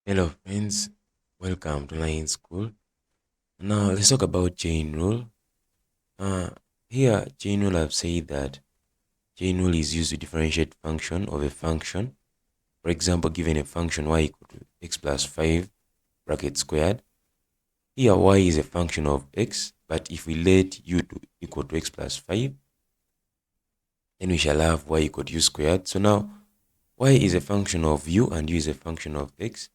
Hello friends, welcome to Line School. Now let's talk about chain rule. Uh, Here chain rule I've said that chain rule is used to differentiate function of a function. For example, given a function y equal to x plus 5 bracket squared. Here y is a function of x, but if we let u to equal to x plus 5, then we shall have y equal to u squared. So now y is a function of u and u is a function of x.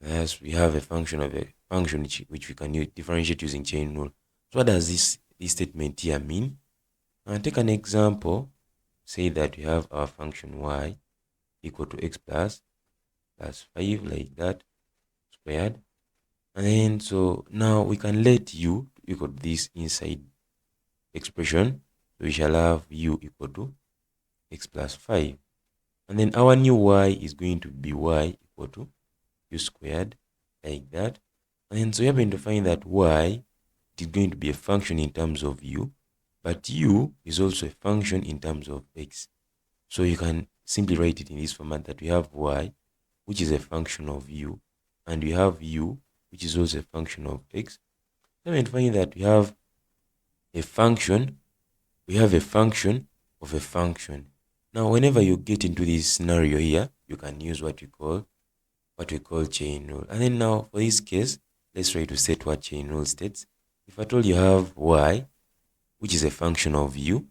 As we have a function of a function which we can differentiate using chain rule. So what does this statement here mean? Take an example. Say that we have our function y equal to x plus 5 like that squared. And then so now we can let u equal to this inside expression. So we shall have u equal to x plus 5. And then our new y is going to be y equal to u squared like that. And so we are going to find that y is going to be a function in terms of u, but u is also a function in terms of x. So you can simply write it in this format that we have y, which is a function of u, and we have u, which is also a function of x. So we find that we have a function of a function. Now, whenever you get into this scenario here, you can use what we call chain rule. And then now for this case, let's try to set what chain rule states. If at all you have y, which is a function of u,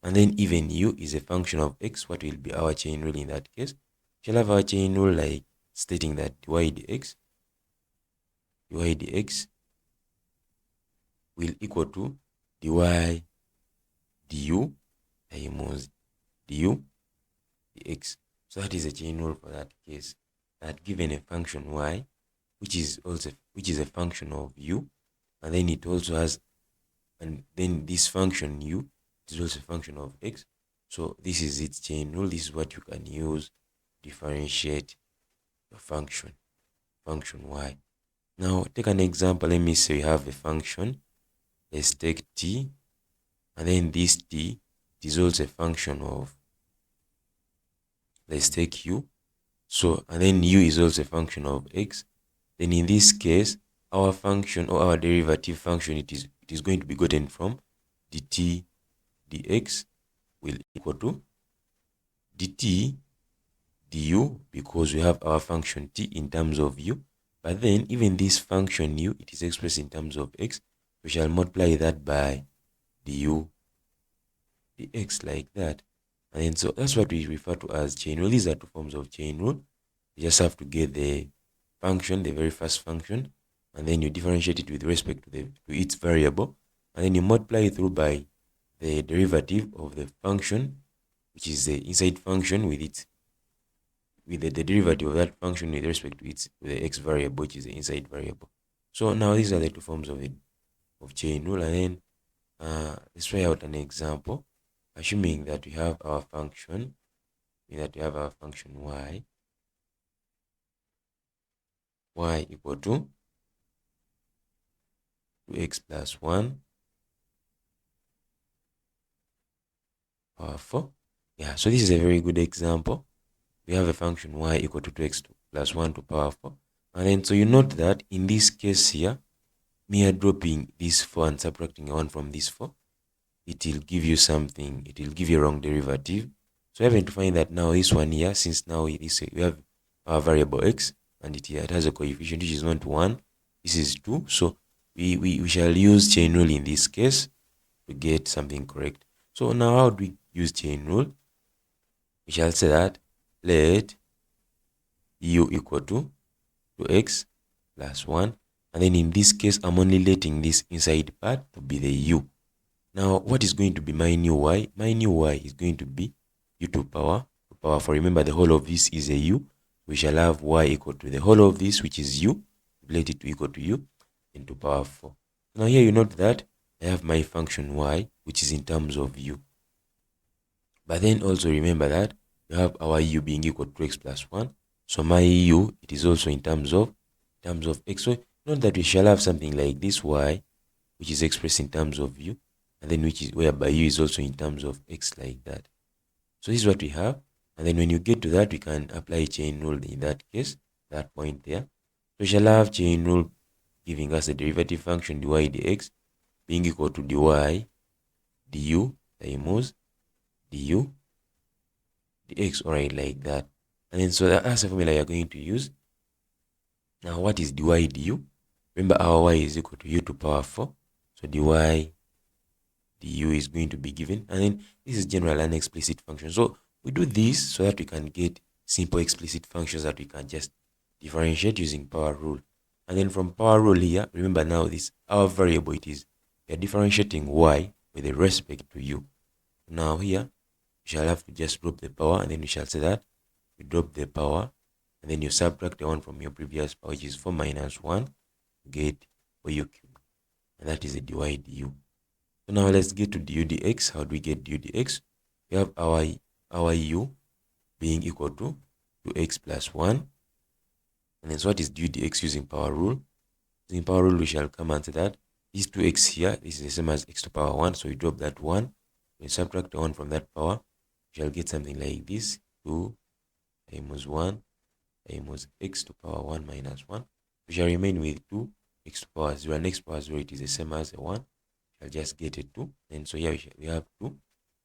and then even u is a function of x, what will be our chain rule in that case? We shall have our chain rule like stating that dy dx will equal to dy du times du dx. So that is a chain rule for that case. That given a function y, which is a function of u, and then it also has, and then this function u is also a function of x. So this is its chain rule. This is what you can use to differentiate your function y. Now take an example. Let me say we have a function. Let's take t, and then this t is also a function of, let's take u. So, and then u is also a function of x. Then in this case, our function or our derivative function, it is going to be gotten from dt dx will equal to dt du, because we have our function t in terms of u. But then even this function u, it is expressed in terms of x. We shall multiply that by du dx like that. And then so that's what we refer to as chain rule. These are two forms of chain rule. You just have to get the function, the very first function, and then you differentiate it with respect to its variable, and then you multiply it through by the derivative of the function, which is the inside function, with the derivative of that function with respect to the x variable, which is the inside variable. So now these are the two forms of chain rule. And then let's try out an example. Assuming that we have our function, y equal to 2x plus 1 power 4. Yeah, so this is a very good example. We have a function y equal to 2x plus 1 to power 4. And then so you note that in this case here, mere dropping this 4 and subtracting 1 from this 4, it will give you something, it will give you a wrong derivative. So we're going to find that now this one here, since now we have our variable x, and it has a coefficient which is 1 to 1, this is 2. So we shall use chain rule in this case to get something correct. So now how do we use chain rule? We shall say that let u equal to 2x plus 1, and then in this case I'm only letting this inside part to be the u. Now what is going to be my new y? My new y is going to be u to power 4. Remember, the whole of this is a u. We shall have y equal to the whole of this, which is u, let it to equal to u, into power 4. Now here you note that I have my function y, which is in terms of u. But then also remember that you have our u being equal to x plus 1. So my u, it is also in terms of x. So note that we shall have something like this y, which is expressed in terms of u, and then whereby u is also in terms of x like that. So this is what we have. And then when you get to that, we can apply chain rule in that case. that point there. So we shall have chain rule giving us a derivative function dy dx being equal to dy du times du dx, alright, like that. And then so that's the formula you're going to use. Now what is dy du? Remember our y is equal to u to power 4. So dy du is going to be given, and then this is general and explicit function. So we do this so that we can get simple explicit functions that we can just differentiate using power rule. And then from power rule here, remember now this our variable, it is we are differentiating y with respect to u. Now here we shall have to just drop the power, and then we shall say that you drop the power, and then you subtract the 1 from your previous power, which is 4 minus 1, get 4u cubed, and that is a dy du. So now let's get to du dx. How do we get du dx? We have our u being equal to 2x plus 1. And then so what is du dx using power rule? Using power rule, we shall come and say that this 2x here, this is the same as x to power 1. So we drop that 1. We subtract the 1 from that power. We shall get something like this. 2 times 1 times x to power 1 minus 1. We shall remain with 2 x to power 0. And x to power 0, it is the same as a 1. I'll just get a 2. And so here we have 2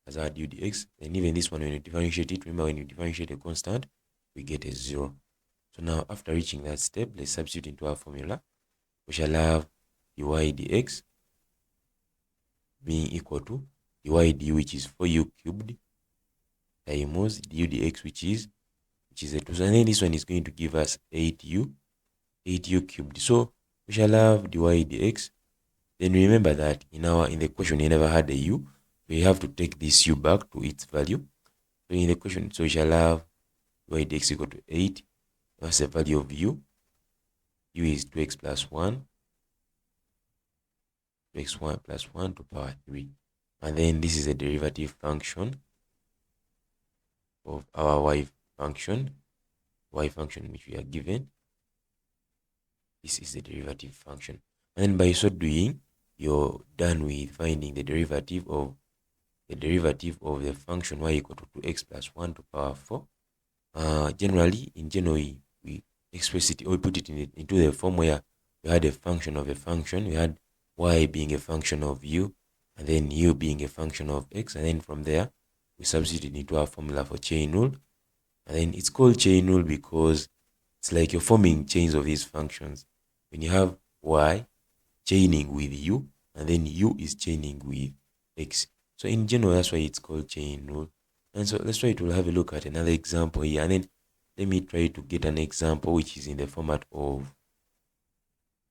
as our du dx. And even this one, when you differentiate it, remember when you differentiate a constant, we get a 0. So now after reaching that step, let's substitute into our formula. We shall have dy dx being equal to dy du, which is 4u cubed, times du dx, which is a 2. So, and then this one is going to give us 8u cubed. So we shall have dy dx. Then remember that in the question we never had a u, we have to take this u back to its value. So in the question, so we shall have dy dx equal to 8. What's the value of u? U is 2x plus 1. 2x1 plus 1 to power 3. And then this is a derivative function of our y function which we are given. This is the derivative function. And then by so doing, you're done with finding the derivative of the function y equal to 2x plus 1 to power 4. Generally, in general, we express it, or we put it into the form where we had a function of a function. We had y being a function of u, and then u being a function of x, and then from there we substitute into our formula for chain rule. And then it's called chain rule because it's like you're forming chains of these functions. When you have y chaining with u, and then u is chaining with x. So in general, that's why it's called chain rule. And so let's try to have a look at another example here. And then let me try to get an example which is in the format of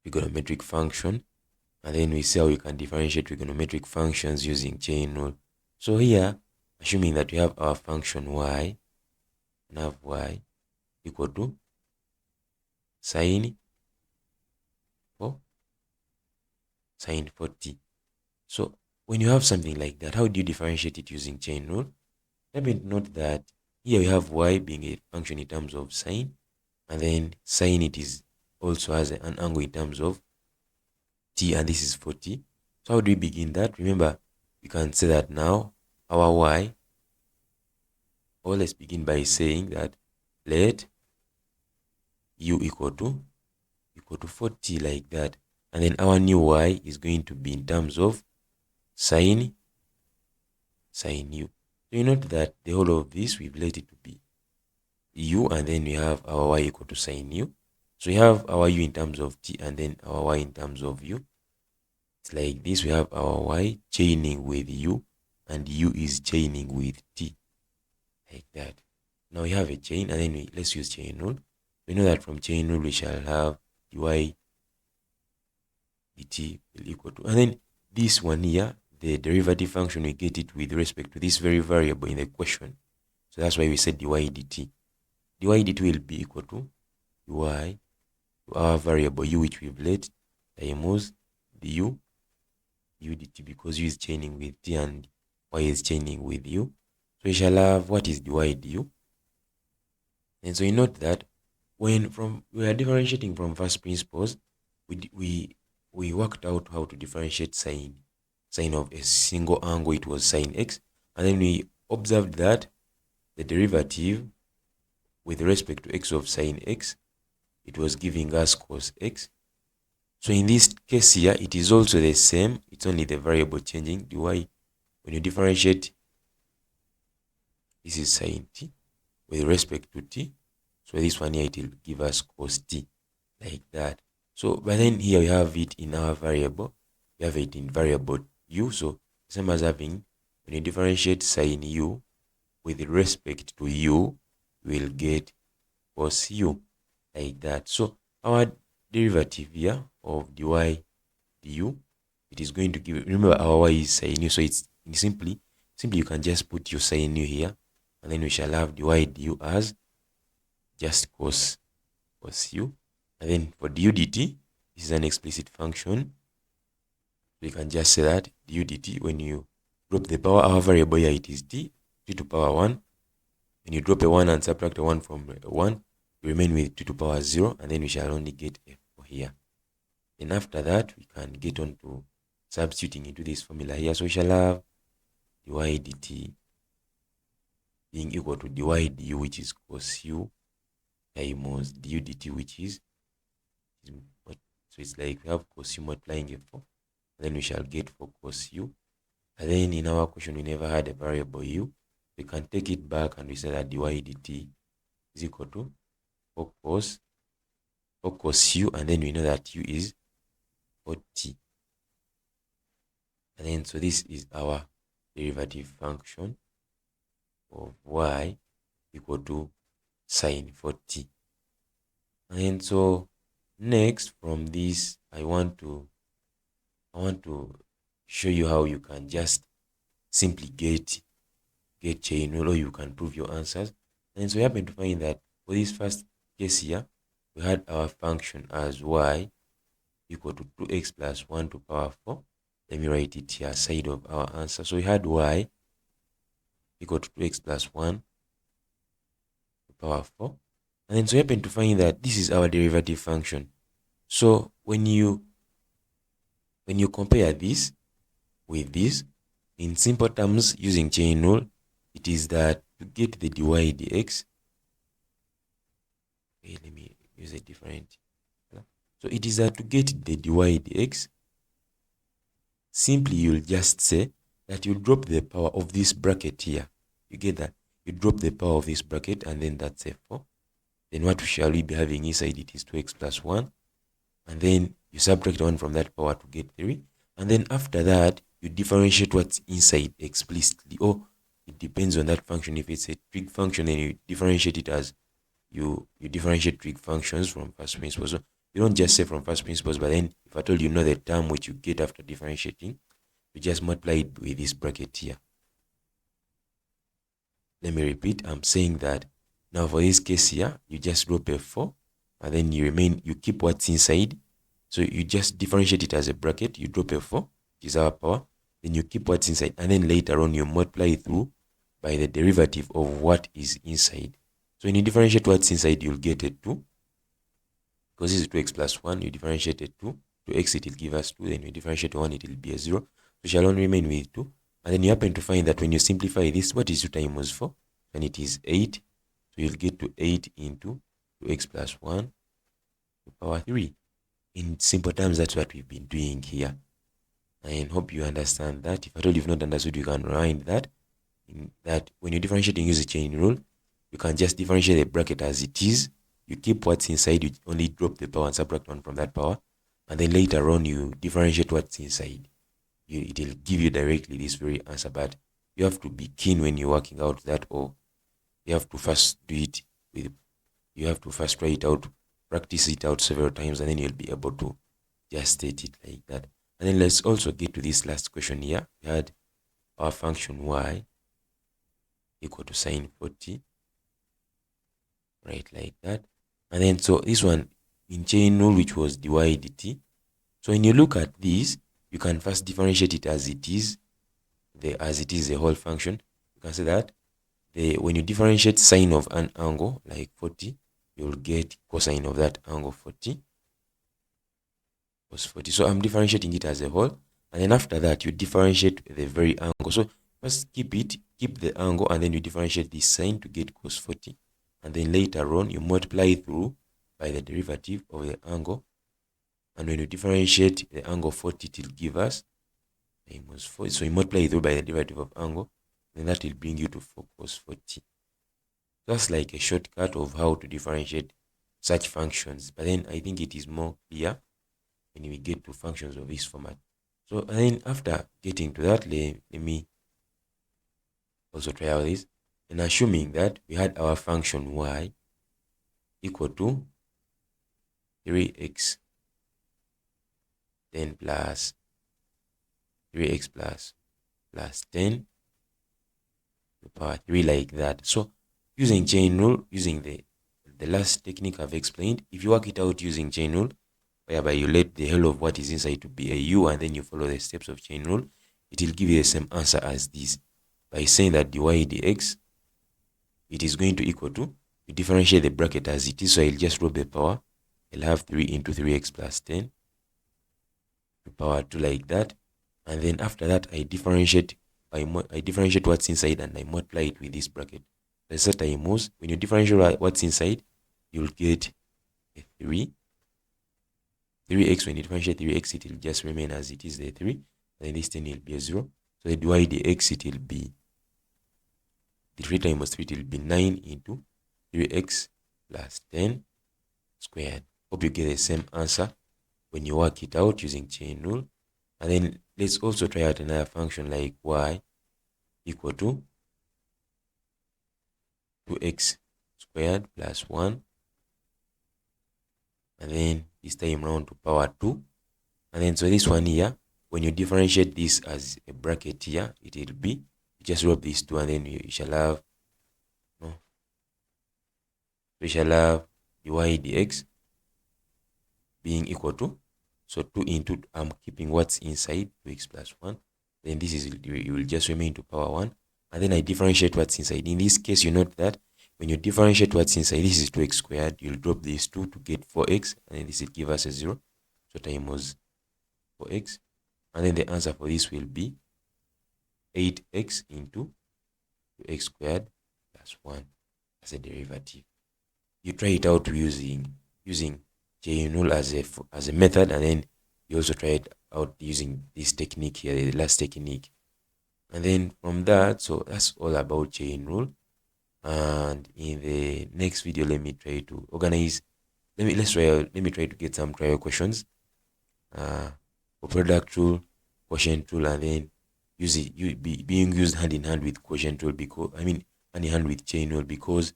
trigonometric function. And then we see how we can differentiate trigonometric functions using chain rule. So here, assuming that we have our function y, and have y equal to sine 4t. So when you have something like that, how do you differentiate it using chain rule? Let me note that here we have y being a function in terms of sine, and then sine it is also has an angle in terms of t, and this is 4t. So how do we begin that? Remember, we can say that now our y, or let's begin by saying that let u equal to 4t, like that. And then our new y is going to be in terms of sine u. So you note that the whole of this, we've let it to be u, and then we have our y equal to sine u. So we have our u in terms of t, and then our y in terms of u. It's like this. We have our y chaining with u, and u is chaining with t, like that. Now we have a chain, and then let's use chain rule. We know that from chain rule we shall have dy dt will equal to, and then this one here, the derivative function, we get it with respect to this very variable in the question. So that's why we said dy dt. Dy dt will be equal to dy to our variable u, which we've let, times du dt, because u is chaining with t and y is chaining with u. So we shall have what is dy du. And so you note that when we are differentiating from first principles, we worked out how to differentiate sine of a single angle. It was sine x, and then we observed that the derivative with respect to x of sine x it was giving us cos x. So in this case here, it is also the same. It's only the variable changing. dy, when you differentiate, this is sine t with respect to t. So this one here, it will give us cos t, like that. So, but then here we have it in our variable. We have it in variable u. So, same as having, when you differentiate sine u with respect to u, we'll get cos u, like that. So, our derivative here of dy du, it is going to give, remember our y is sine u, so it's simply you can just put your sine u here, and then we shall have dy du as just cos u. And then for du dt, this is an explicit function. So you can just say that du dt, when you drop the power, our variable here, it is t to power 1. When you drop a 1 and subtract a 1 from 1, you remain with 2 to power 0, and then we shall only get a 4 here. Then after that, we can get on to substituting into this formula here. So we shall have dy dt being equal to dy du, which is cos u, times du dt, which is, so it's like we have cos u multiplying a 4, and then we shall get 4 cos u. And then in our question, we never had a variable u. We can take it back and we say that dy dt is equal to 4 cos u, and then we know that u is 4t. And then so this is our derivative function of y equal to sine 4t. And so next from this, I want to show you how you can just simply get chain rule, or you can prove your answers. And so we happen to find that for this first case here, we had our function as y equal to 2x plus 1 to power 4. Let me write it here side of our answer. So we had y equal to 2x plus 1 to power 4. And then so we happen to find that this is our derivative function. So when you compare this with this, in simple terms, using chain rule, it is that to get the dy dx, okay, let me use a different. So it is that to get the dy dx, simply you'll just say that you drop the power of this bracket here. You get that? You drop the power of this bracket, and then that's a 4. Then what shall we be having inside it is 2x plus 1. And then you subtract 1 from that power to get 3. And then after that, you differentiate what's inside explicitly. Or it depends on that function. If it's a trig function, then you differentiate it as you differentiate trig functions from first principles. So you don't just say from first principles, but then if at all you know the term which you get after differentiating, you just multiply it with this bracket here. Let me repeat. I'm saying that now for this case here, you just drop a 4, and then you keep what's inside. So you just differentiate it as a bracket. You drop a 4, which is our power. Then you keep what's inside, and then later on you multiply it through by the derivative of what is inside. So when you differentiate what's inside, you'll get a 2. Because this is 2x plus 1, you differentiate a 2. 2x, it will give us 2. Then you differentiate 1, it will be a 0. So we shall only remain with 2. And then you happen to find that when you simplify this, what is 2 times 4? And it is 8. So you'll get to 8 into 2x plus 1 to power 3. In simple terms, that's what we've been doing here. I hope you understand that. If at all you've not understood, you can rewind that. That when you're differentiating using chain rule, you can just differentiate the bracket as it is. You keep what's inside, you only drop the power and subtract 1 from that power. And then later on, you differentiate what's inside. It will give you directly this very answer. But you have to be keen when you're working out that, or you have to first do it with, you have to first try it out, practice it out several times, and then you'll be able to just state it like that. And then let's also get to this last question here. We had our function y equal to sine 40, right, like that. And then so this one in chain rule, which was dy dt. So when you look at this, you can first differentiate it as it is, the whole function. You can say that when you differentiate sine of an angle like 40, you'll get cosine of that angle 40, cos 40. So I'm differentiating it as a whole, and then after that you differentiate the very angle. So first keep the angle, and then you differentiate this sine to get cos 40, and then later on you multiply through by the derivative of the angle. And when you differentiate the angle 40, it will give us minus 40. So you multiply it through by the derivative of angle, then that will bring you to 4 cos 40. Just like a shortcut of how to differentiate such functions. But then I think it is more clear when we get to functions of this format. So and then after getting to that, let me also try out this. And assuming that we had our function y equal to 3x then plus 3x plus 10 to the power 3 like that. So using chain rule, using the last technique I've explained, if you work it out using chain rule, whereby you let the whole of what is inside to be a u and then you follow the steps of chain rule, it will give you the same answer as this. By saying that dy dx, it is going to equal to, you differentiate the bracket as it is, so I'll just drop the power. I'll have 3 into 3x plus 10 to the power 2 like that. And then after that, I differentiate what's inside and I multiply it with this bracket. The certain moves, when you differentiate what's inside, you'll get a 3. 3x, when you differentiate 3x, it will just remain as it is, the 3. And then this 10 will be a 0. So the dy dx, it will be, the 3 times 3, it will be 9 into 3x plus 10 squared. Hope you get the same answer when you work it out using chain rule. And then let's also try out another function like y equal to 2x squared plus 1. And then this time round to power 2. And then so this one here, when you differentiate this as a bracket here, it will be, you just drop these 2 and then you shall have, no, we shall have dy dx being equal to, so 2 into, I'm keeping what's inside, 2x plus 1. Then this is, you will just remain to power 1. And then I differentiate what's inside. In this case, you note that when you differentiate what's inside, this is 2x squared. You'll drop these 2 to get 4x. And then this will give us a 0. So times 4x. And then the answer for this will be 8x into 2x squared plus 1 as a derivative. You try it out using chain rule as a method, and then you also try it out using this technique here, the last technique. And then from that, so that's all about chain rule. And in the next video, let me try to organize, let me try to get some trial questions for product rule, quotient rule, and then being used hand in hand with quotient rule, because hand in hand with chain rule, because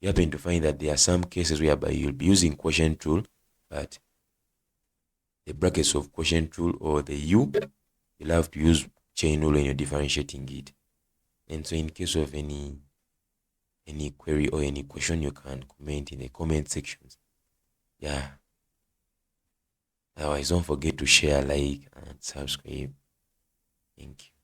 you happen to find that there are some cases whereby you'll be using quotient rule, but the brackets of quotient rule or the u, you'll have to use chain rule when you're differentiating it. And so in case of any query or any question, you can comment in the comment sections. Yeah. Otherwise, don't forget to share, like, and subscribe. Thank you.